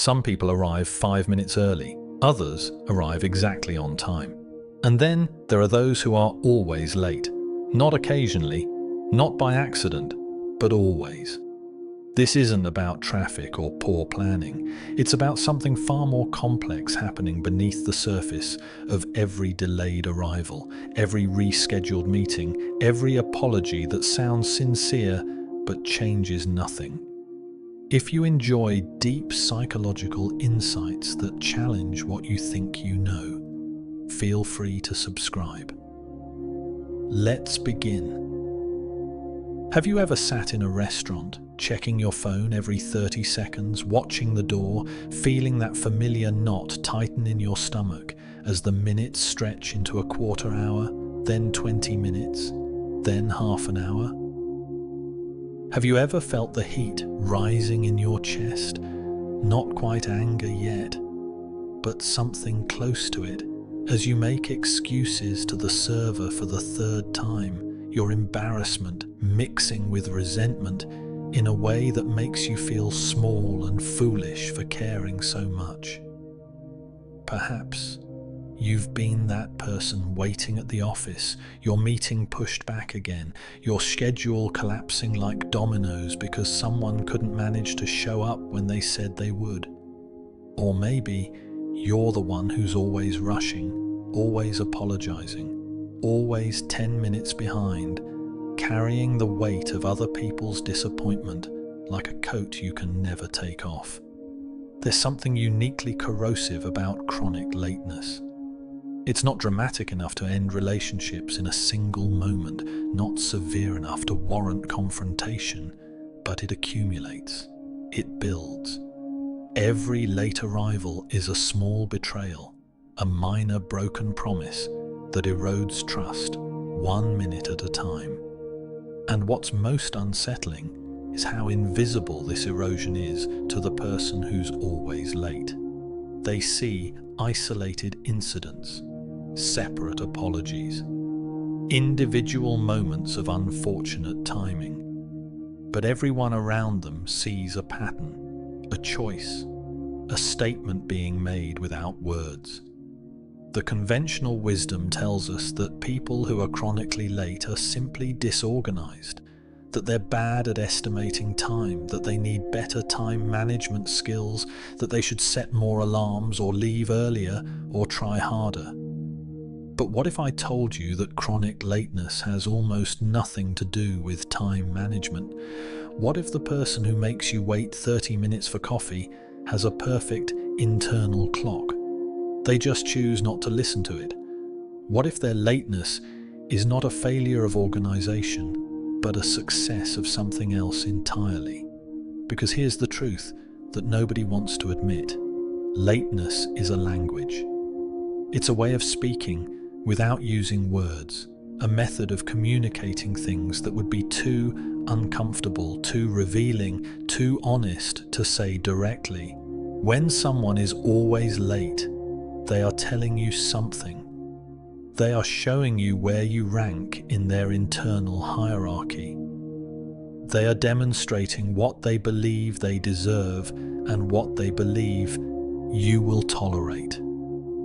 Some people arrive 5 minutes early, others arrive exactly on time. And then there are those who are always late. Not occasionally, not by accident, but always. This isn't about traffic or poor planning. It's about something far more complex happening beneath the surface of every delayed arrival, every rescheduled meeting, every apology that sounds sincere but changes nothing. If you enjoy deep psychological insights that challenge what you think you know, feel free to subscribe. Let's begin. Have you ever sat in a restaurant, checking your phone every 30 seconds, watching the door, feeling that familiar knot tighten in your stomach as the minutes stretch into a quarter hour, then 20 minutes, then half an hour? Have you ever felt the heat rising in your chest? Not quite anger yet, but something close to it, as you make excuses to the server for the third time, your embarrassment mixing with resentment in a way that makes you feel small and foolish for caring so much. Perhaps you've been that person waiting at the office, your meeting pushed back again, your schedule collapsing like dominoes because someone couldn't manage to show up when they said they would. Or maybe you're the one who's always rushing, always apologizing, always 10 minutes behind, carrying the weight of other people's disappointment like a coat you can never take off. There's something uniquely corrosive about chronic lateness. It's not dramatic enough to end relationships in a single moment, not severe enough to warrant confrontation, but it accumulates. It builds. Every late arrival is a small betrayal, a minor broken promise that erodes trust 1 minute at a time. And what's most unsettling is how invisible this erosion is to the person who's always late. They see isolated incidents, separate apologies, individual moments of unfortunate timing. But everyone around them sees a pattern, a choice, a statement being made without words. The conventional wisdom tells us that people who are chronically late are simply disorganized, that they're bad at estimating time, that they need better time management skills, that they should set more alarms or leave earlier or try harder. But what if I told you that chronic lateness has almost nothing to do with time management? What if the person who makes you wait 30 minutes for coffee has a perfect internal clock? They just choose not to listen to it. What if their lateness is not a failure of organization, but a success of something else entirely? Because here's the truth that nobody wants to admit. Lateness is a language. It's a way of speaking without using words, a method of communicating things that would be too uncomfortable, too revealing, too honest to say directly. When someone is always late, they are telling you something. They are showing you where you rank in their internal hierarchy. They are demonstrating what they believe they deserve and what they believe you will tolerate.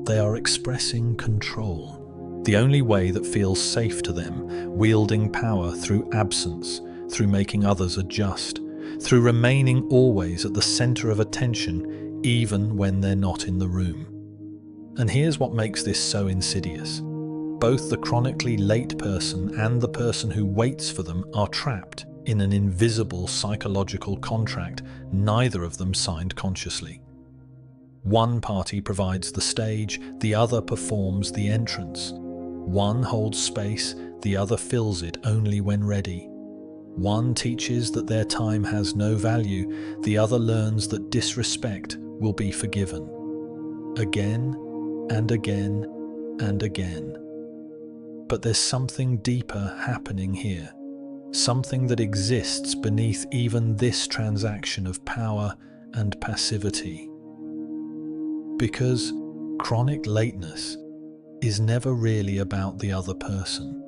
They are expressing control, the only way that feels safe to them, wielding power through absence, through making others adjust, through remaining always at the center of attention even when they're not in the room. And here's what makes this so insidious. Both the chronically late person and the person who waits for them are trapped in an invisible psychological contract neither of them signed consciously. One party provides the stage, the other performs the entrance. One holds space, the other fills it only when ready. One teaches that their time has no value, the other learns that disrespect will be forgiven. Again and again and again. But there's something deeper happening here, something that exists beneath even this transaction of power and passivity. Because chronic lateness is never really about the other person.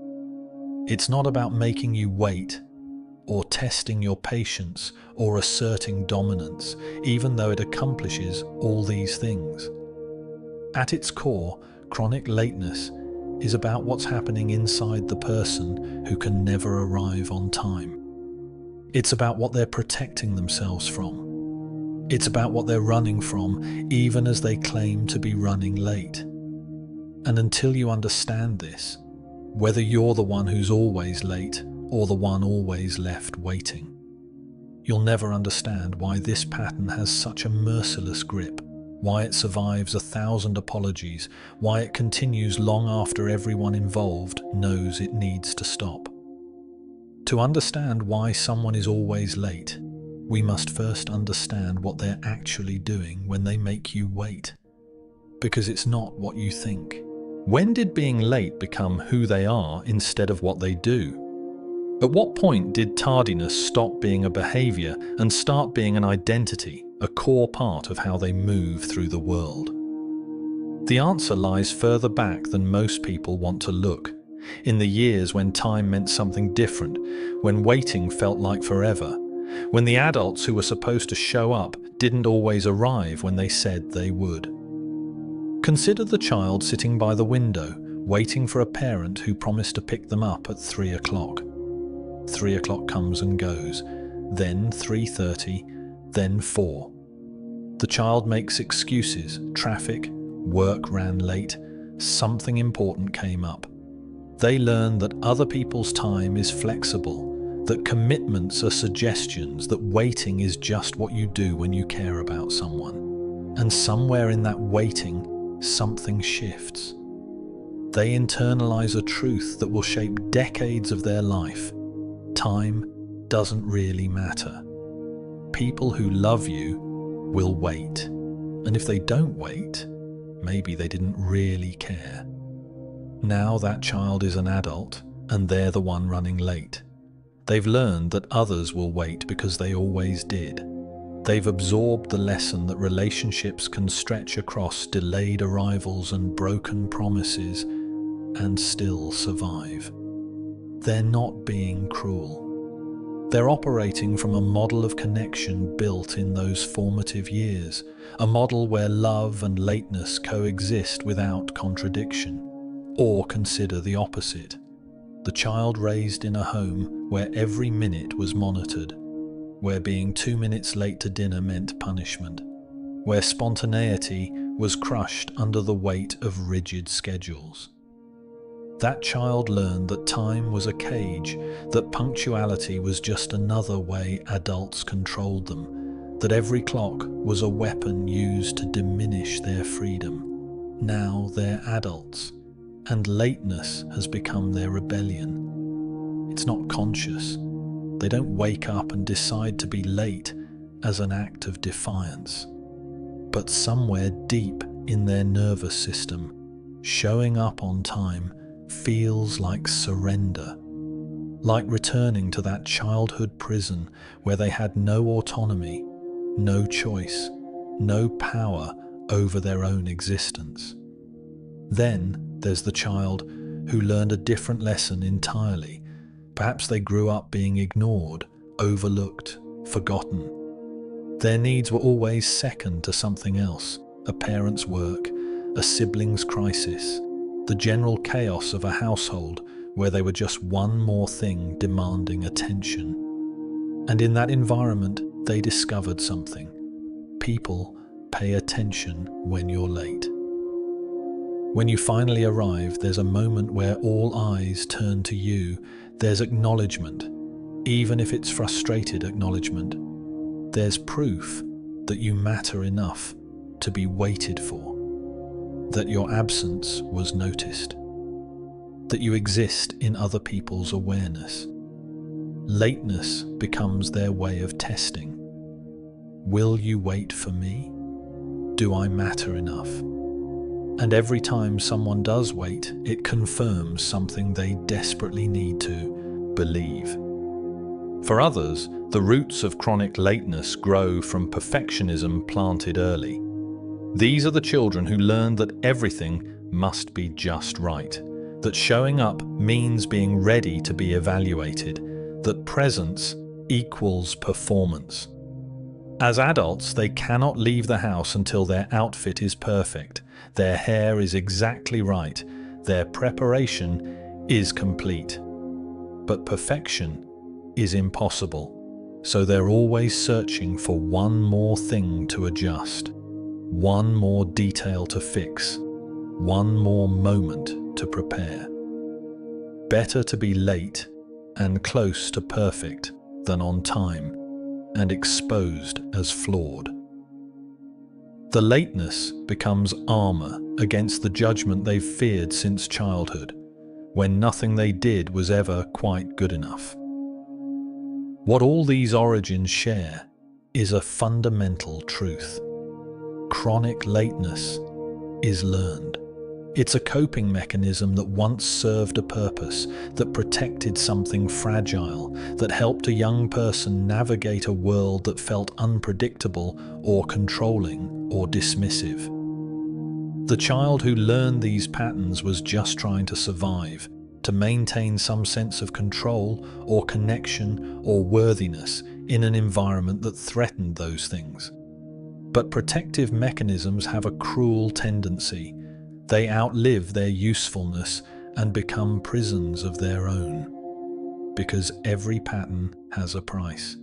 It's not about making you wait or testing your patience or asserting dominance, even though it accomplishes all these things. At its core, chronic lateness is about what's happening inside the person who can never arrive on time. It's about what they're protecting themselves from. It's about what they're running from, even as they claim to be running late. And until you understand this, whether you're the one who's always late or the one always left waiting, you'll never understand why this pattern has such a merciless grip, why it survives 1,000 apologies, why it continues long after everyone involved knows it needs to stop. To understand why someone is always late, we must first understand what they're actually doing when they make you wait. Because it's not what you think. When did being late become who they are instead of what they do? At what point did tardiness stop being a behavior and start being an identity, a core part of how they move through the world? The answer lies further back than most people want to look. In the years when time meant something different, when waiting felt like forever, when the adults who were supposed to show up didn't always arrive when they said they would. Consider the child sitting by the window, waiting for a parent who promised to pick them up at 3 o'clock. 3 o'clock comes and goes, then 3:30, then 4. The child makes excuses, traffic, work ran late, something important came up. They learn that other people's time is flexible, that commitments are suggestions, that waiting is just what you do when you care about someone. And somewhere in that waiting, something shifts. They internalize a truth that will shape decades of their life. Time doesn't really matter. People who love you will wait. And if they don't wait, maybe they didn't really care. Now that child is an adult, and they're the one running late. They've learned that others will wait because they always did. They've absorbed the lesson that relationships can stretch across delayed arrivals and broken promises and still survive. They're not being cruel. They're operating from a model of connection built in those formative years, a model where love and lateness coexist without contradiction. Or consider the opposite. The child raised in a home where every minute was monitored, where being 2 minutes late to dinner meant punishment, where spontaneity was crushed under the weight of rigid schedules. That child learned that time was a cage, that punctuality was just another way adults controlled them, that every clock was a weapon used to diminish their freedom. Now they're adults, and lateness has become their rebellion. It's not conscious. They don't wake up and decide to be late as an act of defiance. But somewhere deep in their nervous system, showing up on time feels like surrender, like returning to that childhood prison where they had no autonomy, no choice, no power over their own existence. Then there's the child who learned a different lesson entirely. Perhaps they grew up being ignored, overlooked, forgotten. Their needs were always second to something else, a parent's work, a sibling's crisis, the general chaos of a household where they were just one more thing demanding attention. And in that environment, they discovered something. People pay attention when you're late. When you finally arrive, there's a moment where all eyes turn to you. There's acknowledgement, even if it's frustrated acknowledgement. There's proof that you matter enough to be waited for, that your absence was noticed, that you exist in other people's awareness. Lateness becomes their way of testing. Will you wait for me? Do I matter enough? And every time someone does wait, it confirms something they desperately need to believe. For others, the roots of chronic lateness grow from perfectionism planted early. These are the children who learn that everything must be just right, that showing up means being ready to be evaluated, that presence equals performance. As adults, they cannot leave the house until their outfit is perfect, their hair is exactly right, their preparation is complete. But perfection is impossible, so they're always searching for one more thing to adjust, one more detail to fix, one more moment to prepare. Better to be late and close to perfect than on time and exposed as flawed. The lateness becomes armor against the judgment they've feared since childhood, when nothing they did was ever quite good enough. What all these origins share is a fundamental truth. Chronic lateness is learned. It's a coping mechanism that once served a purpose, that protected something fragile, that helped a young person navigate a world that felt unpredictable or controlling or dismissive. The child who learned these patterns was just trying to survive, to maintain some sense of control or connection or worthiness in an environment that threatened those things. But protective mechanisms have a cruel tendency. They outlive their usefulness and become prisons of their own. Because every pattern has a price.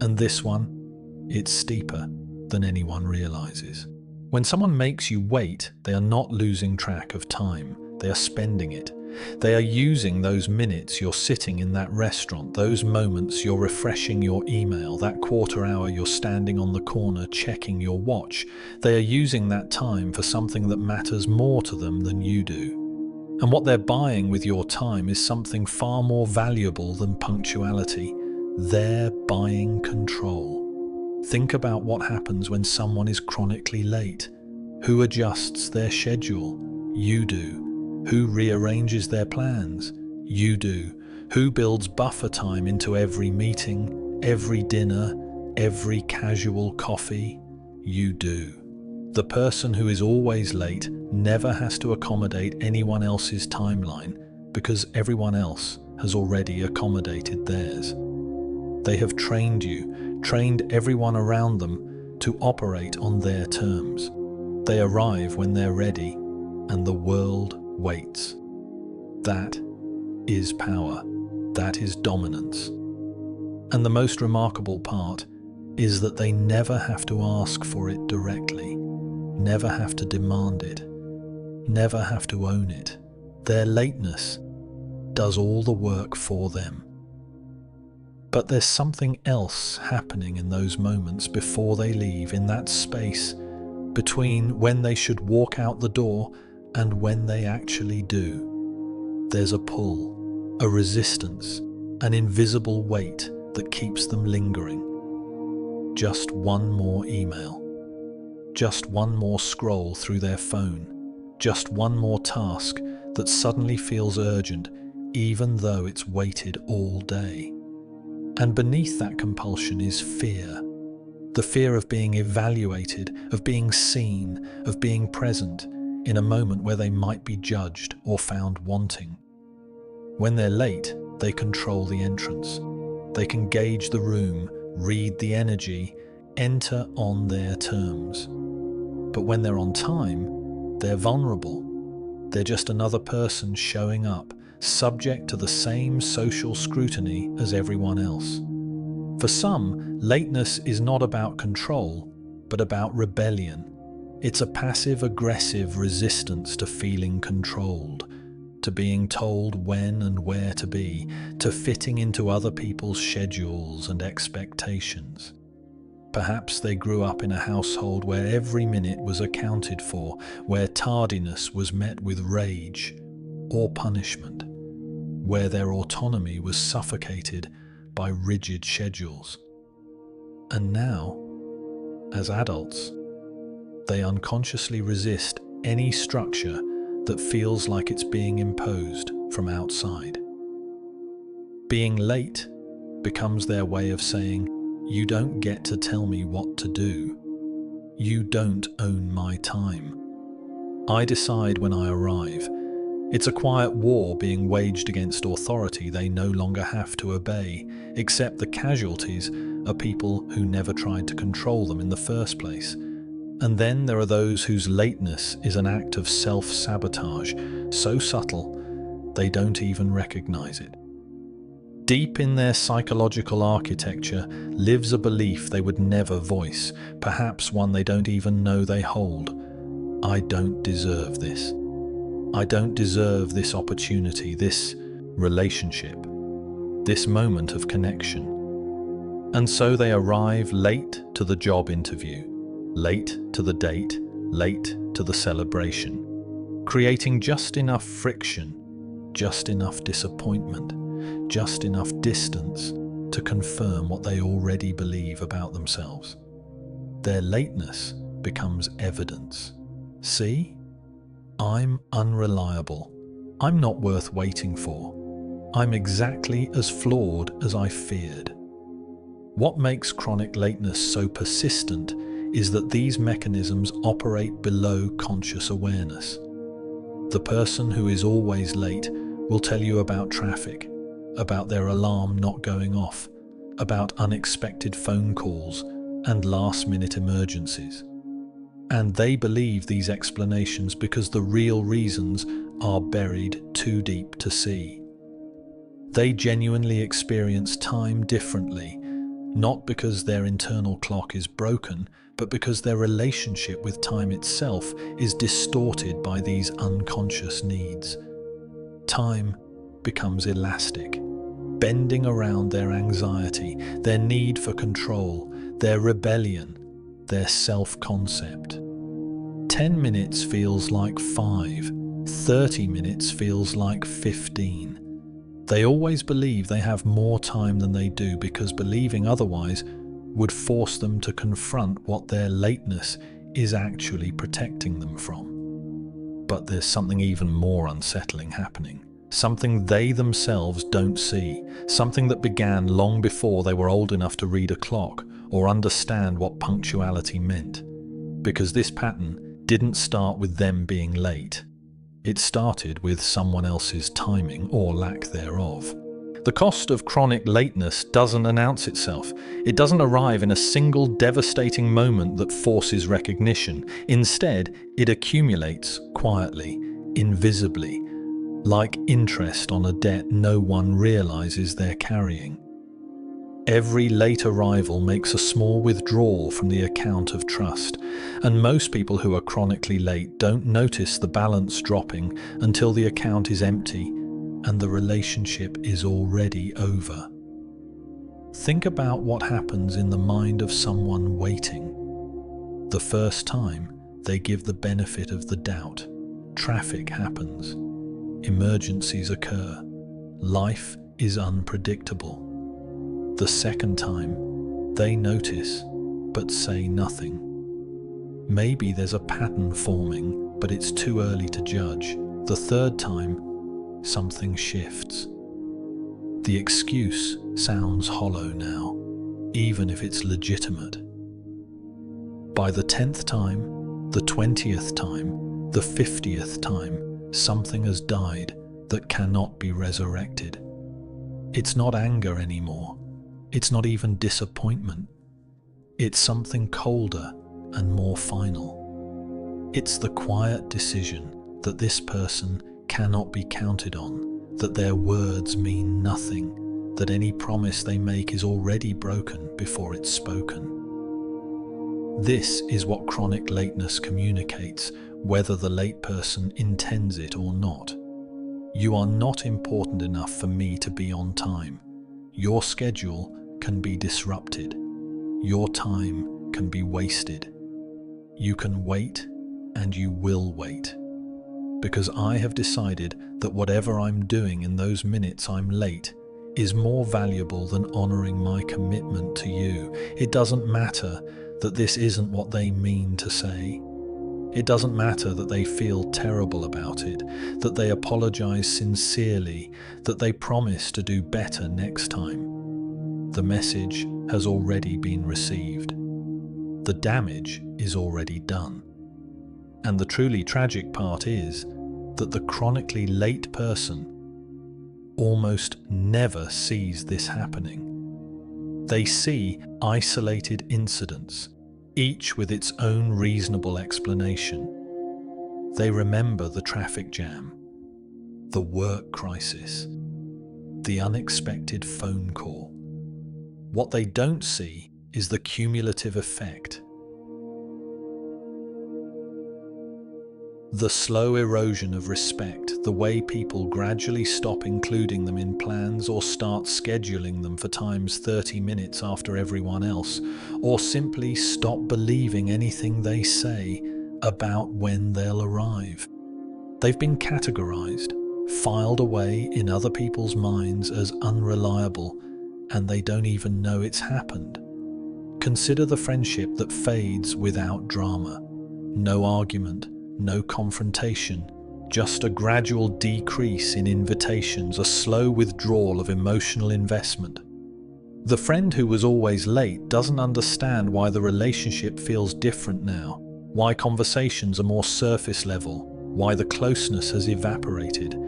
And this one, it's steeper than anyone realizes. When someone makes you wait, they are not losing track of time. They are spending it. They are using those minutes you're sitting in that restaurant, those moments you're refreshing your email, that quarter hour you're standing on the corner checking your watch. They are using that time for something that matters more to them than you do. And what they're buying with your time is something far more valuable than punctuality. They're buying control. Think about what happens when someone is chronically late. Who adjusts their schedule? You do. Who rearranges their plans? You do. Who builds buffer time into every meeting, every dinner, every casual coffee? You do. The person who is always late never has to accommodate anyone else's timeline because everyone else has already accommodated theirs. They have trained you, trained everyone around them to operate on their terms. They arrive when they're ready, and the world waits. That is power. That is dominance. And the most remarkable part is that they never have to ask for it directly, never have to demand it, never have to own it. Their lateness does all the work for them. But there's something else happening in those moments before they leave, in that space between when they should walk out the door and when they actually do. There's a pull, a resistance, an invisible weight that keeps them lingering. Just one more email. Just one more scroll through their phone. Just one more task that suddenly feels urgent, even though it's waited all day. And beneath that compulsion is fear. The fear of being evaluated, of being seen, of being present, in a moment where they might be judged or found wanting. When they're late, they control the entrance. They can gauge the room, read the energy, enter on their terms. But when they're on time, they're vulnerable. They're just another person showing up, subject to the same social scrutiny as everyone else. For some, lateness is not about control, but about rebellion. It's a passive-aggressive resistance to feeling controlled, to being told when and where to be, to fitting into other people's schedules and expectations. Perhaps they grew up in a household where every minute was accounted for, where tardiness was met with rage or punishment, where their autonomy was suffocated by rigid schedules. And now, as adults, they unconsciously resist any structure that feels like it's being imposed from outside. Being late becomes their way of saying, "You don't get to tell me what to do. You don't own my time. I decide when I arrive, It's a quiet war being waged against authority they no longer have to obey, except the casualties are people who never tried to control them in the first place. And then there are those whose lateness is an act of self-sabotage, so subtle they don't even recognize it. Deep in their psychological architecture lives a belief they would never voice, perhaps one they don't even know they hold. I don't deserve this. I don't deserve this opportunity, this relationship, this moment of connection. And so they arrive late to the job interview, late to the date, late to the celebration, creating just enough friction, just enough disappointment, just enough distance to confirm what they already believe about themselves. Their lateness becomes evidence. See? I'm unreliable. I'm not worth waiting for. I'm exactly as flawed as I feared. What makes chronic lateness so persistent is that these mechanisms operate below conscious awareness. The person who is always late will tell you about traffic, about their alarm not going off, about unexpected phone calls and last-minute emergencies. And they believe these explanations because the real reasons are buried too deep to see. They genuinely experience time differently, not because their internal clock is broken, but because their relationship with time itself is distorted by these unconscious needs. Time becomes elastic, bending around their anxiety, their need for control, their rebellion, their self-concept. 10 minutes feels like 5, 30 minutes feels like 15. They always believe they have more time than they do because believing otherwise would force them to confront what their lateness is actually protecting them from. But there's something even more unsettling happening. Something they themselves don't see. Something that began long before they were old enough to read a clock or understand what punctuality meant. Because this pattern didn't start with them being late. It started with someone else's timing or lack thereof. The cost of chronic lateness doesn't announce itself. It doesn't arrive in a single devastating moment that forces recognition. Instead, it accumulates quietly, invisibly, like interest on a debt no one realizes they're carrying. Every late arrival makes a small withdrawal from the account of trust, and most people who are chronically late don't notice the balance dropping until the account is empty and the relationship is already over. Think about what happens in the mind of someone waiting. The first time, they give the benefit of the doubt. Traffic happens. Emergencies occur. Life is unpredictable. The second time, they notice, but say nothing. Maybe there's a pattern forming, but it's too early to judge. The third time, something shifts. The excuse sounds hollow now, even if it's legitimate. By the 10th time, the 20th time, the 50th time, something has died that cannot be resurrected. It's not anger anymore. It's not even disappointment. It's something colder and more final. It's the quiet decision that this person cannot be counted on, that their words mean nothing, that any promise they make is already broken before it's spoken. This is what chronic lateness communicates, whether the late person intends it or not. You are not important enough for me to be on time. Your schedule can be disrupted. Your time can be wasted. You can wait, and you will wait. Because I have decided that whatever I'm doing in those minutes I'm late is more valuable than honoring my commitment to you. It doesn't matter that this isn't what they mean to say. It doesn't matter that they feel terrible about it, that they apologize sincerely, that they promise to do better next time. The message has already been received. The damage is already done. And the truly tragic part is, that the chronically late person almost never sees this happening. They see isolated incidents, each with its own reasonable explanation. They remember the traffic jam, the work crisis, the unexpected phone call. What they don't see is the cumulative effect. The slow erosion of respect, the way people gradually stop including them in plans or start scheduling them for times 30 minutes after everyone else, or simply stop believing anything they say about when they'll arrive. They've been categorized, filed away in other people's minds as unreliable, and they don't even know it's happened. Consider the friendship that fades without drama. No argument, no confrontation, just a gradual decrease in invitations, a slow withdrawal of emotional investment. The friend who was always late doesn't understand why the relationship feels different now, why conversations are more surface level, why the closeness has evaporated.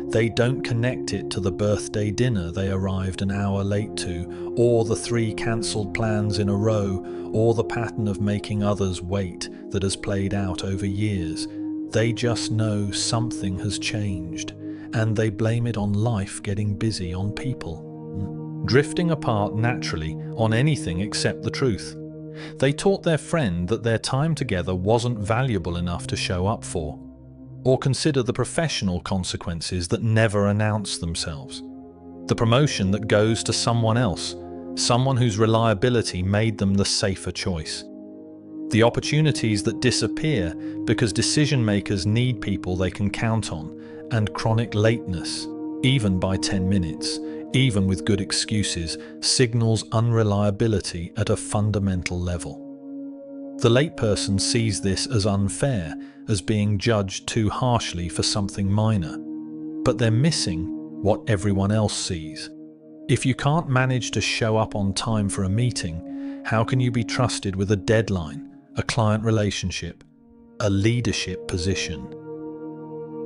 They don't connect it to the birthday dinner they arrived an hour late to, or the 3 cancelled plans in a row, or the pattern of making others wait that has played out over years. They just know something has changed, and they blame it on life getting busy, on people. Drifting apart naturally on anything except the truth. They taught their friend that their time together wasn't valuable enough to show up for, or consider the professional consequences that never announce themselves. The promotion that goes to someone else, someone whose reliability made them the safer choice. The opportunities that disappear because decision makers need people they can count on, and chronic lateness, even by 10 minutes, even with good excuses, signals unreliability at a fundamental level. The late person sees this as unfair, as being judged too harshly for something minor. But they're missing what everyone else sees. If you can't manage to show up on time for a meeting, how can you be trusted with a deadline, a client relationship, a leadership position?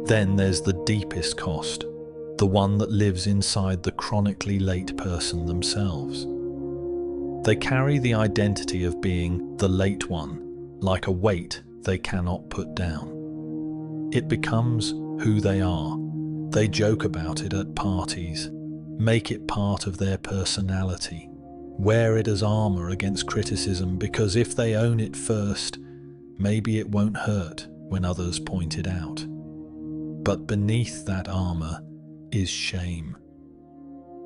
Then there's the deepest cost, the one that lives inside the chronically late person themselves. They carry the identity of being the late one, like a weight they cannot put down. It becomes who they are. They joke about it at parties, make it part of their personality, wear it as armor against criticism, because if they own it first, maybe it won't hurt when others point it out. But beneath that armor is shame.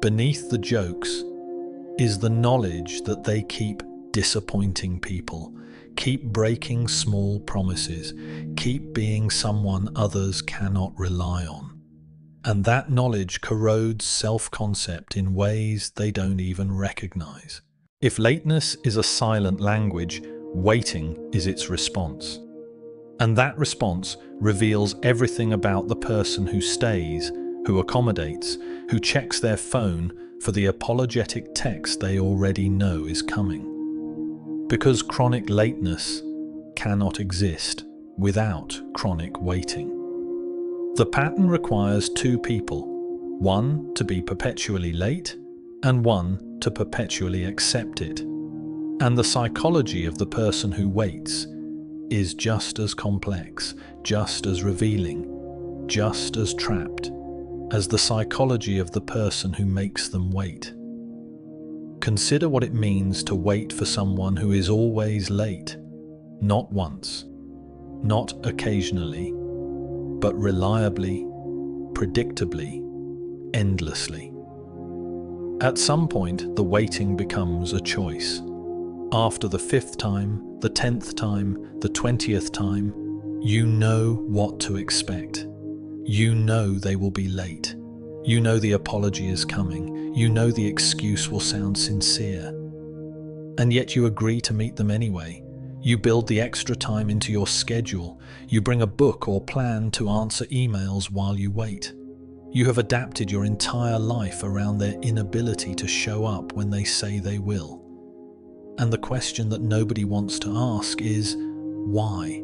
Beneath the jokes is the knowledge that they keep disappointing people, keep breaking small promises, keep being someone others cannot rely on. And that knowledge corrodes self-concept in ways they don't even recognize. If lateness is a silent language, waiting is its response. And that response reveals everything about the person who stays, who accommodates, who checks their phone for the apologetic text they already know is coming. Because chronic lateness cannot exist without chronic waiting. The pattern requires 2 people, one to be perpetually late and one to perpetually accept it. And the psychology of the person who waits is just as complex, just as revealing, just as trapped as the psychology of the person who makes them wait. Consider what it means to wait for someone who is always late, not once, not occasionally, but reliably, predictably, endlessly. At some point, the waiting becomes a choice. After the 5th time, the 10th time, the 20th time, you know what to expect. You know they will be late. You know the apology is coming. You know the excuse will sound sincere. And yet you agree to meet them anyway. You build the extra time into your schedule. You bring a book or plan to answer emails while you wait. You have adapted your entire life around their inability to show up when they say they will. And the question that nobody wants to ask is, why?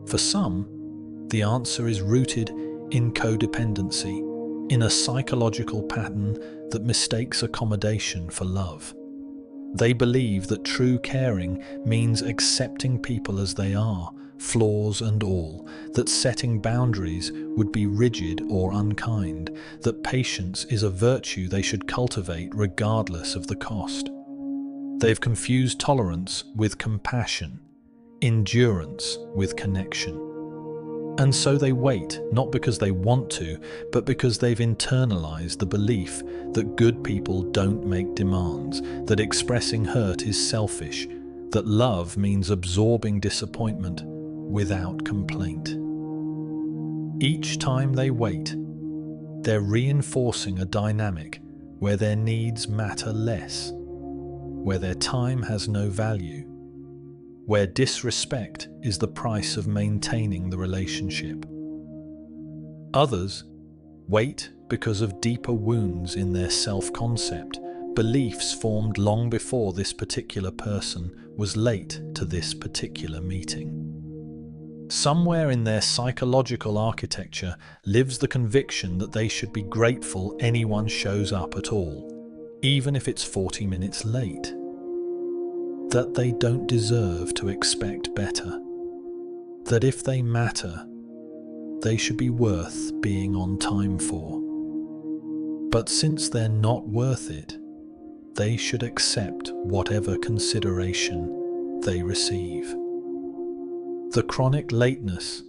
For some, the answer is rooted in codependency, in a psychological pattern that mistakes accommodation for love. They believe that true caring means accepting people as they are, flaws and all, that setting boundaries would be rigid or unkind, that patience is a virtue they should cultivate regardless of the cost. They've confused tolerance with compassion, endurance with connection. And so they wait, not because they want to, but because they've internalized the belief that good people don't make demands, that expressing hurt is selfish, that love means absorbing disappointment without complaint. Each time they wait, they're reinforcing a dynamic where their needs matter less, where their time has no value, where disrespect is the price of maintaining the relationship. Others wait because of deeper wounds in their self-concept, beliefs formed long before this particular person was late to this particular meeting. Somewhere in their psychological architecture lives the conviction that they should be grateful anyone shows up at all, even if it's 40 minutes late. That they don't deserve to expect better. That if they matter, they should be worth being on time for. But since they're not worth it, they should accept whatever consideration they receive. The chronic lateness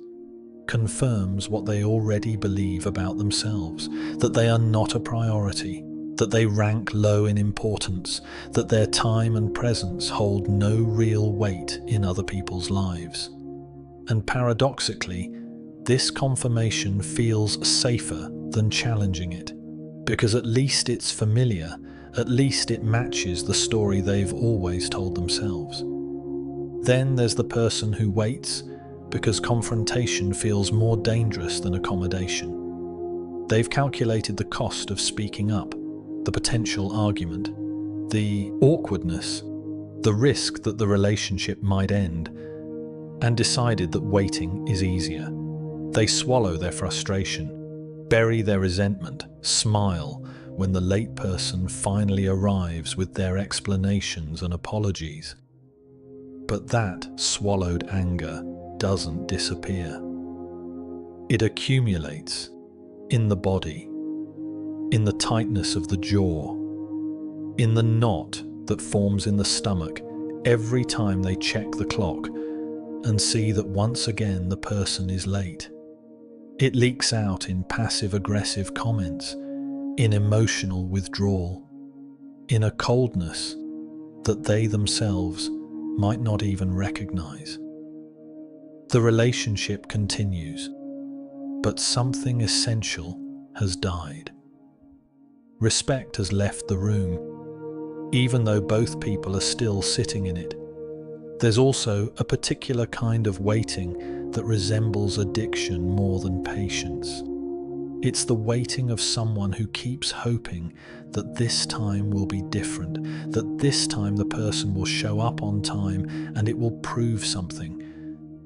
confirms what they already believe about themselves, that they are not a priority, that they rank low in importance, that their time and presence hold no real weight in other people's lives. And paradoxically, this confirmation feels safer than challenging it, because at least it's familiar, at least it matches the story they've always told themselves. Then there's the person who waits because confrontation feels more dangerous than accommodation. They've calculated the cost of speaking up, the potential argument, the awkwardness, the risk that the relationship might end, and decided that waiting is easier. They swallow their frustration, bury their resentment, smile when the late person finally arrives with their explanations and apologies. But that swallowed anger doesn't disappear. It accumulates in the body, in the tightness of the jaw, in the knot that forms in the stomach every time they check the clock and see that once again the person is late. It leaks out in passive-aggressive comments, in emotional withdrawal, in a coldness that they themselves might not even recognize. The relationship continues, but something essential has died. Respect has left the room, even though both people are still sitting in it. There's also a particular kind of waiting that resembles addiction more than patience. It's the waiting of someone who keeps hoping that this time will be different, that this time the person will show up on time and it will prove something,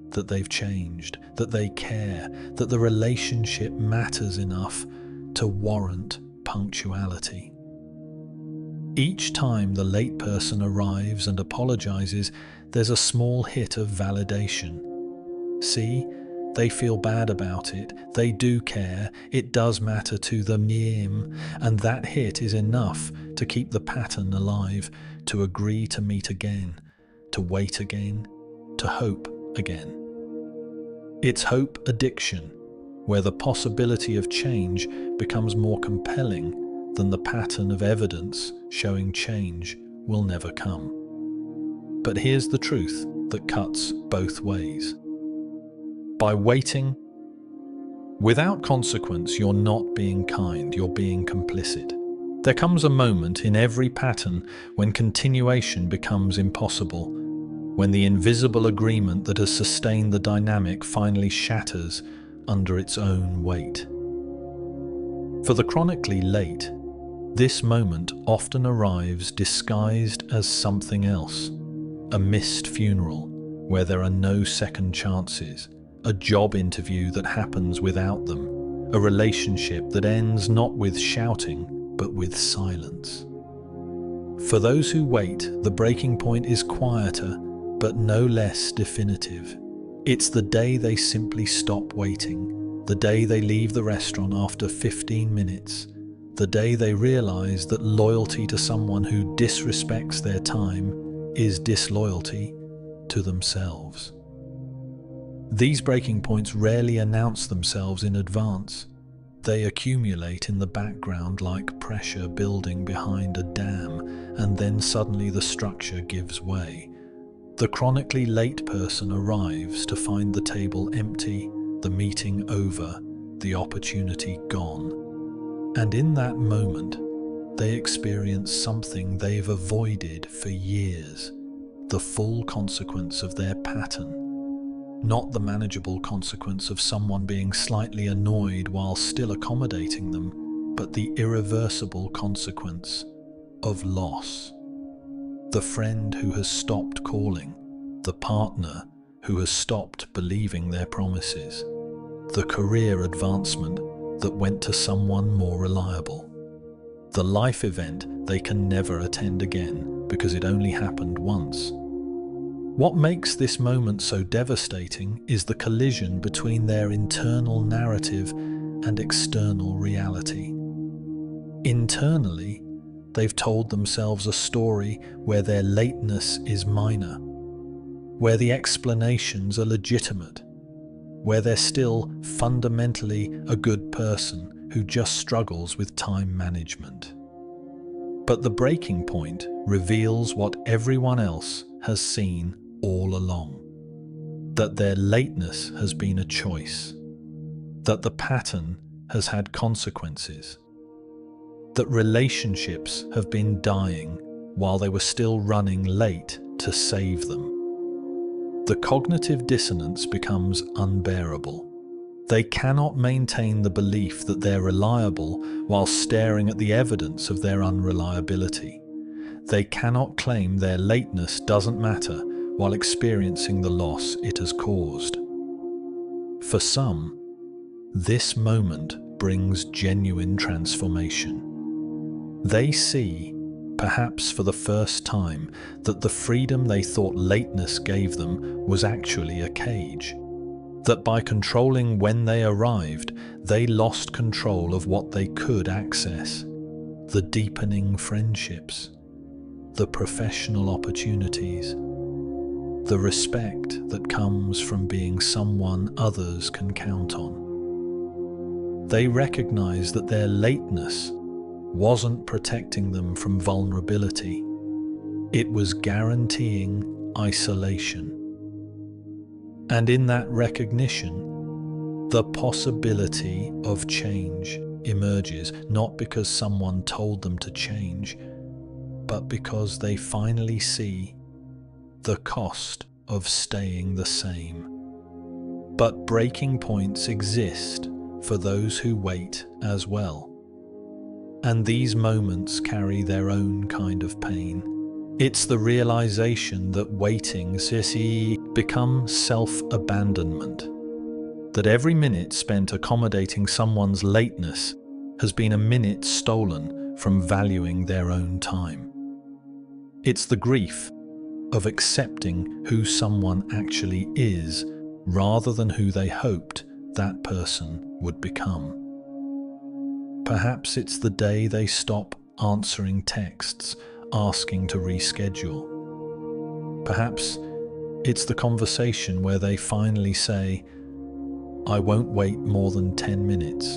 that they've changed, that they care, that the relationship matters enough to warrant punctuality. Each time the late person arrives and apologizes, there's a small hit of validation. See, they feel bad about it, they do care, it does matter to them, and that hit is enough to keep the pattern alive, to agree to meet again, to wait again, to hope again. It's hope addiction, where the possibility of change becomes more compelling than the pattern of evidence showing change will never come. But here's the truth that cuts both ways. By waiting, without consequence, you're not being kind, you're being complicit. There comes a moment in every pattern when continuation becomes impossible, when the invisible agreement that has sustained the dynamic finally shatters under its own weight. For the chronically late, this moment often arrives disguised as something else, a missed funeral where there are no second chances, a job interview that happens without them, a relationship that ends not with shouting, but with silence. For those who wait, the breaking point is quieter, but no less definitive. It's the day they simply stop waiting, the day they leave the restaurant after 15 minutes, the day they realize that loyalty to someone who disrespects their time is disloyalty to themselves. These breaking points rarely announce themselves in advance. They accumulate in the background like pressure building behind a dam, and then suddenly the structure gives way. The chronically late person arrives to find the table empty, the meeting over, the opportunity gone. And in that moment, they experience something they've avoided for years, the full consequence of their pattern. Not the manageable consequence of someone being slightly annoyed while still accommodating them, but the irreversible consequence of loss. The friend who has stopped calling, the partner who has stopped believing their promises, the career advancement that went to someone more reliable, the life event they can never attend again because it only happened once. What makes this moment so devastating is the collision between their internal narrative and external reality. Internally, they've told themselves a story where their lateness is minor, where the explanations are legitimate, where they're still fundamentally a good person who just struggles with time management. But the breaking point reveals what everyone else has seen all along: that their lateness has been a choice, that the pattern has had consequences, that relationships have been dying while they were still running late to save them. The cognitive dissonance becomes unbearable. They cannot maintain the belief that they're reliable while staring at the evidence of their unreliability. They cannot claim their lateness doesn't matter while experiencing the loss it has caused. For some, this moment brings genuine transformation. They see, perhaps for the first time, that the freedom they thought lateness gave them was actually a cage. That by controlling when they arrived, they lost control of what they could access: the deepening friendships, the professional opportunities, the respect that comes from being someone others can count on. They recognize that their lateness wasn't protecting them from vulnerability. It was guaranteeing isolation. And in that recognition, the possibility of change emerges, not because someone told them to change, but because they finally see the cost of staying the same. But breaking points exist for those who wait as well. And these moments carry their own kind of pain. It's the realization that waiting becomes self-abandonment. That every minute spent accommodating someone's lateness has been a minute stolen from valuing their own time. It's the grief of accepting who someone actually is rather than who they hoped that person would become. Perhaps it's the day they stop answering texts, asking to reschedule. Perhaps it's the conversation where they finally say, "I won't wait more than 10 minutes,"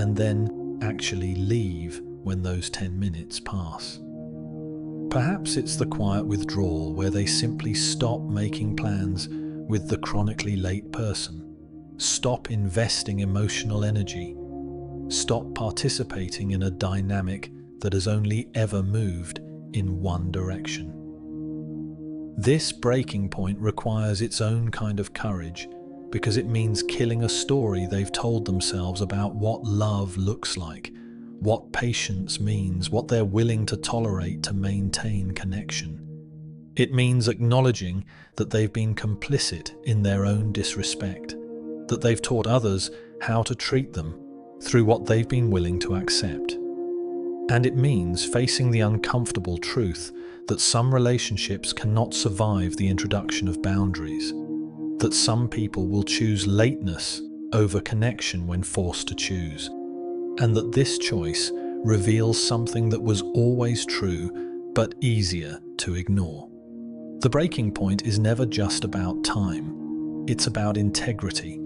and then actually leave when those 10 minutes pass. Perhaps it's the quiet withdrawal where they simply stop making plans with the chronically late person, stop investing emotional energy, stop participating in a dynamic that has only ever moved in one direction. This breaking point requires its own kind of courage, because it means killing a story they've told themselves about what love looks like, what patience means, what they're willing to tolerate to maintain connection. It means acknowledging that they've been complicit in their own disrespect, that they've taught others how to treat them through what they've been willing to accept. And it means facing the uncomfortable truth that some relationships cannot survive the introduction of boundaries, that some people will choose lateness over connection when forced to choose, and that this choice reveals something that was always true but easier to ignore. The breaking point is never just about time. It's about integrity.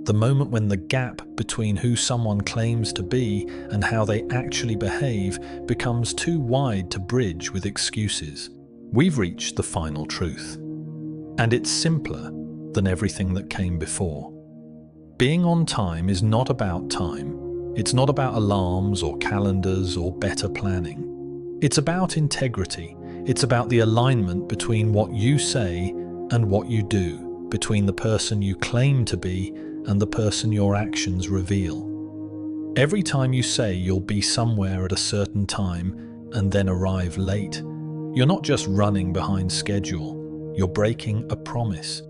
The moment when the gap between who someone claims to be and how they actually behave becomes too wide to bridge with excuses. We've reached the final truth. And it's simpler than everything that came before. Being on time is not about time. It's not about alarms or calendars or better planning. It's about integrity. It's about the alignment between what you say and what you do, between the person you claim to be and the person your actions reveal. Every time you say you'll be somewhere at a certain time and then arrive late, you're not just running behind schedule, you're breaking a promise.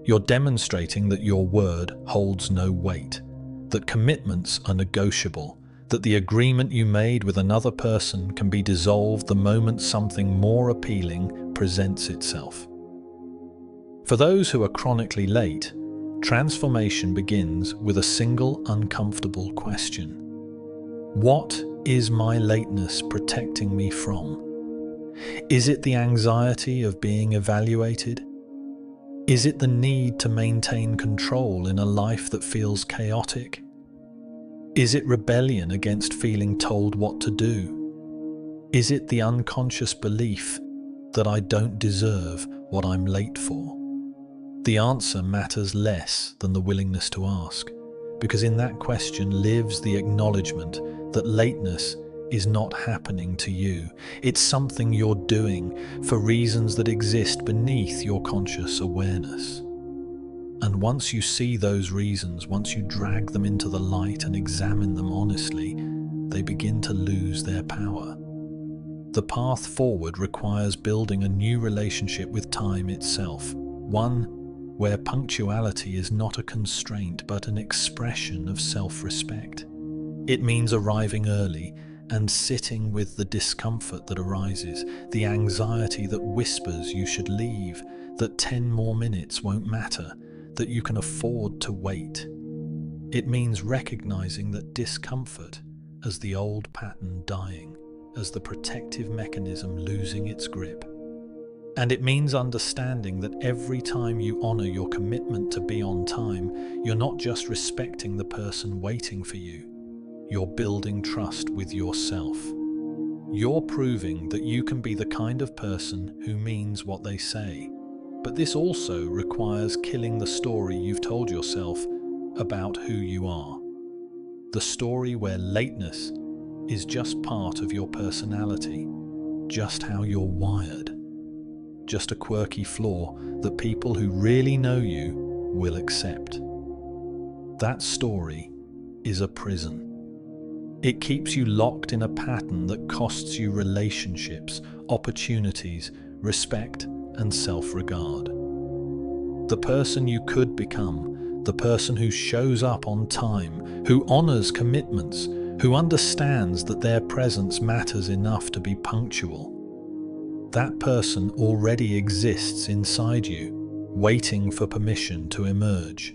You're demonstrating that your word holds no weight, that commitments are negotiable, that the agreement you made with another person can be dissolved the moment something more appealing presents itself. For those who are chronically late, transformation begins with a single uncomfortable question. What is my lateness protecting me from? Is it the anxiety of being evaluated? Is it the need to maintain control in a life that feels chaotic? Is it rebellion against feeling told what to do? Is it the unconscious belief that I don't deserve what I'm late for? The answer matters less than the willingness to ask, because in that question lives the acknowledgement that lateness is not happening to you. It's something you're doing for reasons that exist beneath your conscious awareness. And once you see those reasons, once you drag them into the light and examine them honestly, they begin to lose their power. The path forward requires building a new relationship with time itself, one where punctuality is not a constraint but an expression of self-respect. It means arriving early and sitting with the discomfort that arises, the anxiety that whispers you should leave, that 10 more minutes won't matter, that you can afford to wait. It means recognizing that discomfort as the old pattern dying, as the protective mechanism losing its grip. And it means understanding that every time you honor your commitment to be on time, you're not just respecting the person waiting for you, you're building trust with yourself. You're proving that you can be the kind of person who means what they say. But this also requires killing the story you've told yourself about who you are. The story where lateness is just part of your personality, just how you're wired, just a quirky flaw that people who really know you will accept. That story is a prison. It keeps you locked in a pattern that costs you relationships, opportunities, respect, and self-regard. The person you could become, the person who shows up on time, who honors commitments, who understands that their presence matters enough to be punctual. That person already exists inside you, waiting for permission to emerge.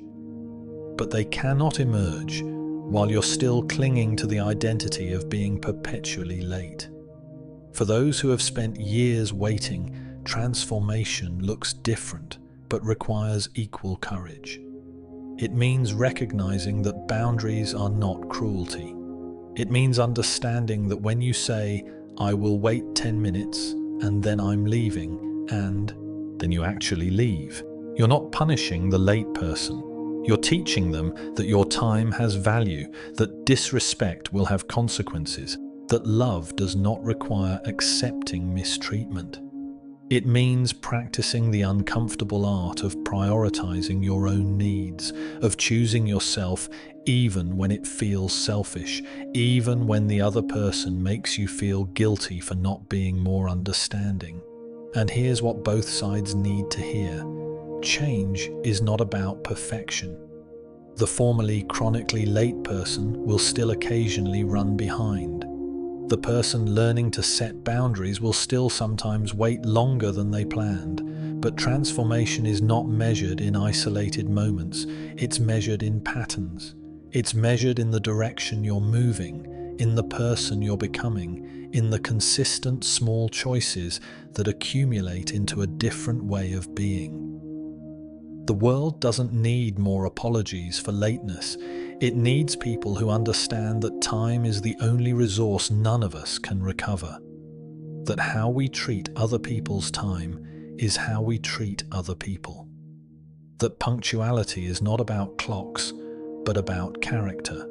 But they cannot emerge while you're still clinging to the identity of being perpetually late. For those who have spent years waiting, transformation looks different, but requires equal courage. It means recognizing that boundaries are not cruelty. It means understanding that when you say, "I will wait 10 minutes and then I'm leaving," and then you actually leave, you're not punishing the late person. You're teaching them that your time has value, that disrespect will have consequences, that love does not require accepting mistreatment. It means practicing the uncomfortable art of prioritizing your own needs, of choosing yourself even when it feels selfish, even when the other person makes you feel guilty for not being more understanding. And here's what both sides need to hear. Change is not about perfection. The formerly chronically late person will still occasionally run behind. The person learning to set boundaries will still sometimes wait longer than they planned. But transformation is not measured in isolated moments. It's measured in patterns. It's measured in the direction you're moving, in the person you're becoming, in the consistent small choices that accumulate into a different way of being. The world doesn't need more apologies for lateness. It needs people who understand that time is the only resource none of us can recover. That how we treat other people's time is how we treat other people. That punctuality is not about clocks, but about character.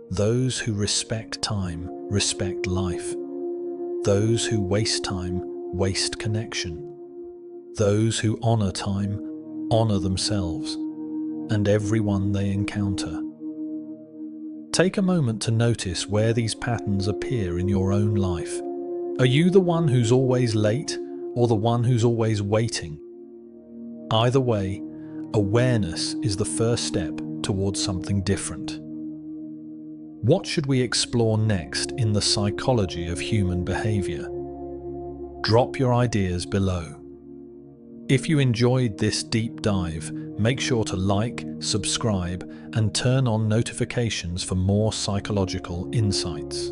Those who respect time respect life. Those who waste time waste connection. Those who honor time honor themselves and everyone they encounter. Take a moment to notice where these patterns appear in your own life. Are you the one who's always late or the one who's always waiting? Either way, awareness is the first step towards something different. What should we explore next in the psychology of human behavior? Drop your ideas below. If you enjoyed this deep dive, make sure to like, subscribe, and turn on notifications for more psychological insights.